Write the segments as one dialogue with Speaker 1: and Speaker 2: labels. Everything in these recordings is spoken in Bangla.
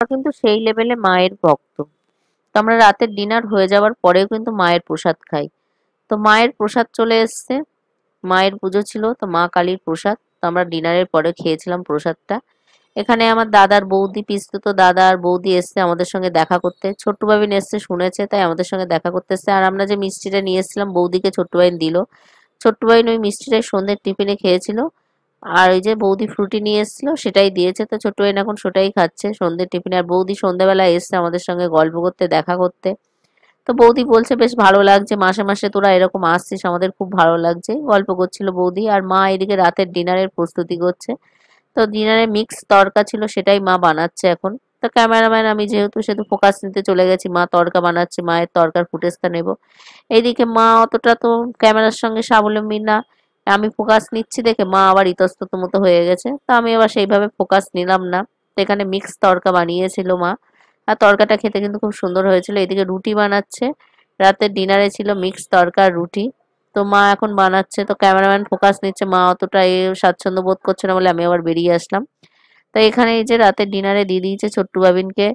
Speaker 1: কিন্তু সেই লেভেলে মায়ের ভক্ত। তো আমরা রাতের ডিনার হয়ে যাওয়ার পরেও কিন্তু মায়ের প্রসাদ খাই। তো মায়ের প্রসাদ চলে এসছে, মায়ের পুজো ছিল তো মা কালীর প্রসাদ, তো আমরা ডিনারের পরে খেয়েছিলাম প্রসাদটা। এখানে আমার দাদার বৌদি, পিসতুতো দাদা আর বৌদি এসছে আমাদের সঙ্গে দেখা করতে। ছোট্টু বাবিন এসছে শুনেছে, তাই আমাদের সঙ্গে দেখা করতে এসছে। আর আমরা যে মিষ্টিটা নিয়ে এসেছিলাম বৌদিকে ছোট্টু বাবিন দিল। ছোট্টু বাবিন ওই মিষ্টিটাই সন্ধ্যের টিফিনে খেয়েছিল। আর ওই যে বৌদি ফ্রুটি নিয়ে এসেছিল সেটাই দিয়েছে, তো ছোট্টু বাবিন এখন সেটাই খাচ্ছে সন্ধ্যের টিফিনে। আর বৌদি সন্ধ্যেবেলা এসছে আমাদের সঙ্গে গল্প করতে, দেখা করতে। তো বৌদি বলছে বেশ ভালো লাগছে, মাসে মাসে তোরা এরকম আসছিস, আমাদের খুব ভালো লাগছে, গল্প করছিল বৌদি। আর মা এদিকে রাতের ডিনারের প্রস্তুতি করছে। তো ডিনারে মিক্স তড়কা ছিল, সেটাই মা বানাচ্ছে এখন। তো ক্যামেরাম্যান আমি যেহেতু, সেহেতু ফোকাস নিতে চলে গেছি, মা তড়কা বানাচ্ছে, মায়ের তড়কার ফুটেজটা নেব। এইদিকে মা অতটা তো ক্যামেরার সঙ্গে স্বাবলম্বী না, আমি ফোকাস নিচ্ছি দেখে মা আবার ইতস্তত মতো হয়ে গেছে, তো আমি আবার সেইভাবে ফোকাস নিলাম না। তো এখানে মিক্স তড়কা বানিয়েছিল মা, আর তড়কাটা খেতে কিন্তু খুব সুন্দর হয়েছিল। এদিকে রুটি বানাচ্ছে, রাতের ডিনারে ছিল মিক্স তড়কা আর রুটি। তো মা এখন বানাচ্ছে, তো ক্যামেরাম্যান ফোকাস নিচ্ছে, মা অতটা স্বাচ্ছন্দ্য বোধ করছে না বলে আমি আবার বেরিয়ে আসলাম। তো এখানে এই যে রাতের ডিনারে দিয়ে দিয়েছে ছোট্টু বাবিনকে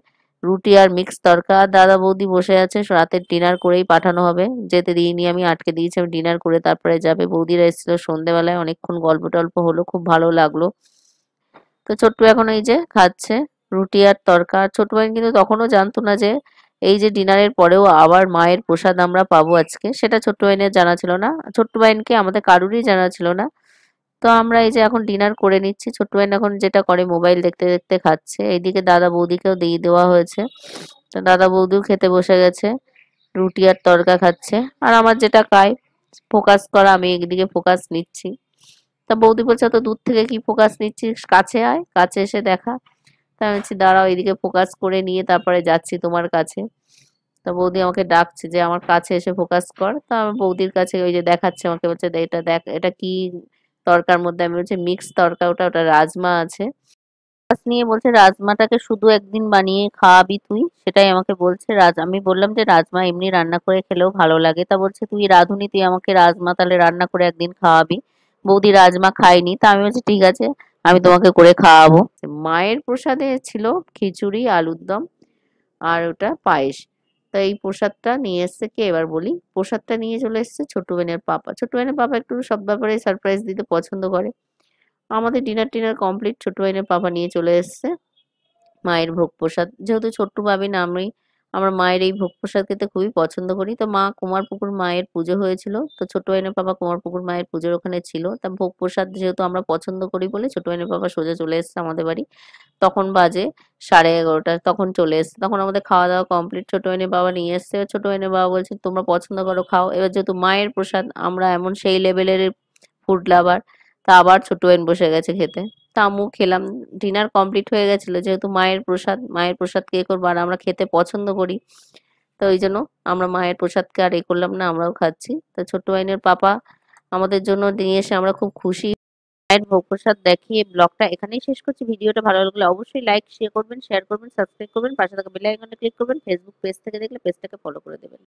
Speaker 1: রুটি আর মিক্স তড়কা। দাদা বৌদি বসে আছে, রাতের ডিনার করেই পাঠানো হবে, যেতে দিইনি আমি, আটকে দিয়েছি, আমি ডিনার করে তারপরে যাবে। বৌদিরা এসেছিল সন্ধেবেলায়, অনেকক্ষণ গল্প টল্প হলো, খুব ভালো লাগলো। তো ছোট্টু এখন এই যে খাচ্ছে রুটি আর তড়কা। আর ছোট ভাই কিন্তু তখনও জানতো না যে এই যে ডিনারের পরেও আবার মায়ের প্রসাদ আমরা পাবো আজকে, সেটা ছোট্ট ভাইনের জানা ছিল না, ছোট্ট ভাইনকে আমাদের কারুরই জানা ছিল না। তো আমরা এই যে এখন ডিনার করে নিচ্ছি, ছোট্ট ভাইন এখন যেটা করে মোবাইল দেখতে দেখতে খাচ্ছে। এইদিকে দাদা বৌদিকেও দিয়ে দেওয়া হয়েছে, তো দাদা বৌদিও খেতে বসে গেছে, রুটি আর তড়কা খাচ্ছে। আর আমার যেটা কাজ ফোকাস করা, আমি একদিকে ফোকাস নিচ্ছি। তা বৌদি বলছে তো দূর থেকে কি ফোকাস নিচ্ছিস, কাছে আয়, কাছে এসে দেখা। তা আমি বলছি দাঁড়াও, এদিকে ফোকাস করে নিয়ে তারপরে যাচ্ছি তোমার কাছে। তা বৌদি আমাকে ডাকছে যে আমার কাছে এসে ফোকাস কর। তা আমি বৌদির কাছে ওই যে দেখাচ্ছে আমাকে, বলছে এটা দেখ, এটা কি তরকার মধ্যে, আমি বলছি মিক্স তরকা, ওটা ওটা রাজমা আছে। মাছ নিয়ে বলছে রাজমাটাকে শুধু একদিন বানিয়ে খাওয়াবি তুই, সেটাই আমাকে বলছে। আমি বললাম যে রাজমা এমনি রান্না করে খেলেও ভালো লাগে। তা বলছে তুই রাঁধুনি, তুই আমাকে রাজমা তাহলে রান্না করে একদিন খাওয়াবি। বৌদি রাজমা খায়নি, তা আমি বলছি ঠিক আছে, আমি তোমাকে করে খাওয়াবো। মায়ের প্রসাদে ছিল খিচুড়ি, আলুর দম আর ওটা পায়েস। তো এই প্রসাদটা নিয়ে এসছে কে এবার বলি, প্রসাদটা নিয়ে চলে এসছে ছোট্ট বোনের পাপা। ছোট্ট বোনের পাপা একটু সব ব্যাপারে সারপ্রাইজ দিতে পছন্দ করে। আমাদের ডিনার টিনার কমপ্লিট, ছোট বোনের পাপা নিয়ে চলে এসছে মায়ের ভোগ প্রসাদ। যেহেতু ছোট্টু ভাবি না আমি, আমরা মায়ের এই ভোগ প্রসাদ খেতে খুবই পছন্দ করি। তো মা কুমারপুকুর মায়ের পুজো হয়েছিল, তো ছোট ভাইনের বাবা কুমারপুকুর মায়ের পুজোর ওখানে ছিল। তা ভোগ প্রসাদ যেহেতু আমরা পছন্দ করি বলে ছোট ভাইনের বাবা সোজা চলে এসেছে আমাদের বাড়ি। তখন বাজে 11:30, তখন চলে এসছে। তখন আমাদের খাওয়া দাওয়া কমপ্লিট, ছোট ভাইনের বাবা নিয়ে এসছে। ছোট ভাইনের বাবা বলছে তোমরা পছন্দ করো খাও। এবার যেহেতু মায়ের প্রসাদ, আমরা এমন সেই লেভেলের ফুড লাভার, তা আবার ছোট ভাইন বসে গেছে খেতে। তা আমিও খেলাম। ডিনার কমপ্লিট হয়ে গেছিল, যেহেতু মায়ের প্রসাদ, মায়ের প্রসাদ কে করবো, আর আমরা খেতে পছন্দ করি, তো ওই জন্য আমরা মায়ের প্রসাদকে আর করলাম না, আমরাও খাচ্ছি। তো ছোট্ট ভাইনের পাপা আমাদের জন্য নিয়ে এসে আমরা খুব খুশি। মায়ের ভোগ প্রসাদ দেখিয়ে ব্লগটা এখানেই শেষ করছি। ভিডিওটা ভালো লাগলে অবশ্যই লাইক শেয়ার করবেন, সাবস্ক্রাইব করবেন, পাশে থাকা বেল আইকনে ক্লিক করবেন। ফেসবুক পেজ থেকে দেখলে পেজটাকে ফলো করে দেবেন।